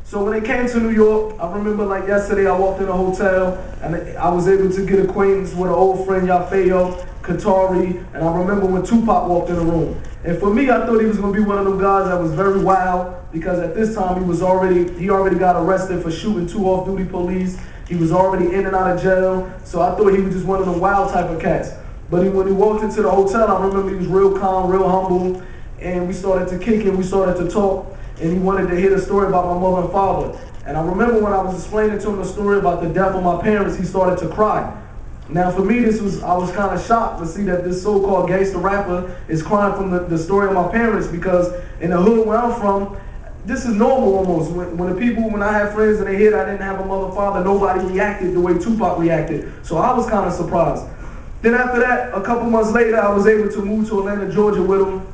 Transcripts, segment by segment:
So when they came to New York, I remember like yesterday, I walked in a hotel and I was able to get acquaintance with an old friend, Yafeo, Katari, and I remember when Tupac walked in the room. And for me, I thought he was gonna be one of them guys that was very wild, because at this time he already got arrested for shooting 2 off-duty police. He was already in and out of jail, so I thought he was just one of the wild type of cats. But when he walked into the hotel, I remember he was real calm, real humble, and we started to kick and we started to talk, and he wanted to hear the story about my mother and father. And I remember when I was explaining to him the story about the death of my parents, he started to cry. Now for me, I was kind of shocked to see that this so-called gangster rapper is crying from the story of my parents, because in the hood where I'm from, this is normal almost. When I had friends and they heard I didn't have a mother, father, nobody reacted the way Tupac reacted. So I was kind of surprised. Then after that, a couple months later, I was able to move to Atlanta, Georgia with him.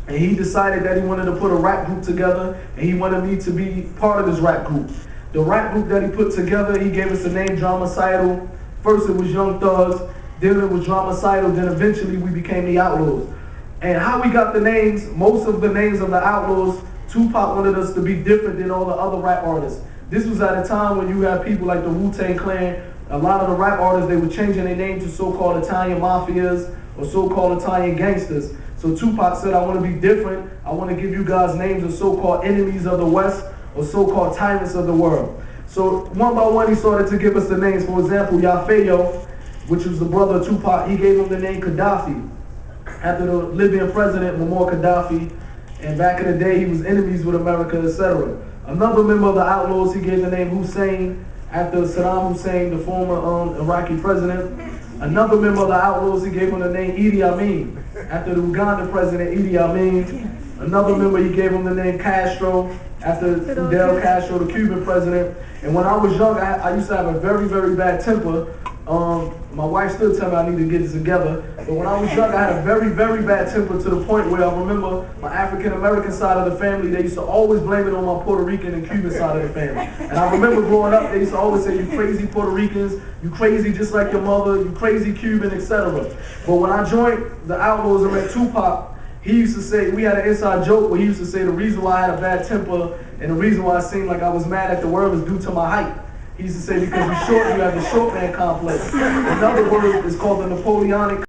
And he decided that he wanted to put a rap group together, and he wanted me to be part of this rap group. The rap group that he put together, he gave us the name Dramacidal. First it was Young Thugs, then it was Dramacidal, then eventually we became the Outlaws. And how we got the names, most of the names of the Outlaws, Tupac wanted us to be different than all the other rap artists. This was at a time when you had people like the Wu-Tang Clan. A lot of the rap artists, they were changing their name to so-called Italian mafias or so-called Italian gangsters. So Tupac said, I want to be different. I want to give you guys names of so-called enemies of the West or so-called tyrants of the world. So one by one, he started to give us the names. For example, Yafeo, which was the brother of Tupac, he gave him the name Gaddafi, after the Libyan president, Muammar Gaddafi. And back in the day, he was enemies with America, etc. Another member of the Outlaws, he gave the name Hussein, after Saddam Hussein, the former Iraqi president. Another member of the Outlaws, he gave him the name Idi Amin, after the Uganda president, Idi Amin. Another member, he gave him the name Castro, after Fidel Castro, the Cuban president. And when I was young, I used to have a very, very bad temper. My wife still tells me I need to get it together. But when I was young, I had a very, very bad temper, to the point where I remember my African-American side of the family, they used to always blame it on my Puerto Rican and Cuban side of the family. And I remember growing up, they used to always say, you crazy Puerto Ricans, you crazy just like your mother, you crazy Cuban, etc. But when I joined the Outlaws and met Tupac, he used to say, we had an inside joke where he used to say the reason why I had a bad temper and the reason why I seemed like I was mad at the world was due to my height. He used to say, because you're short, you have the short man complex. Another word is called the Napoleonic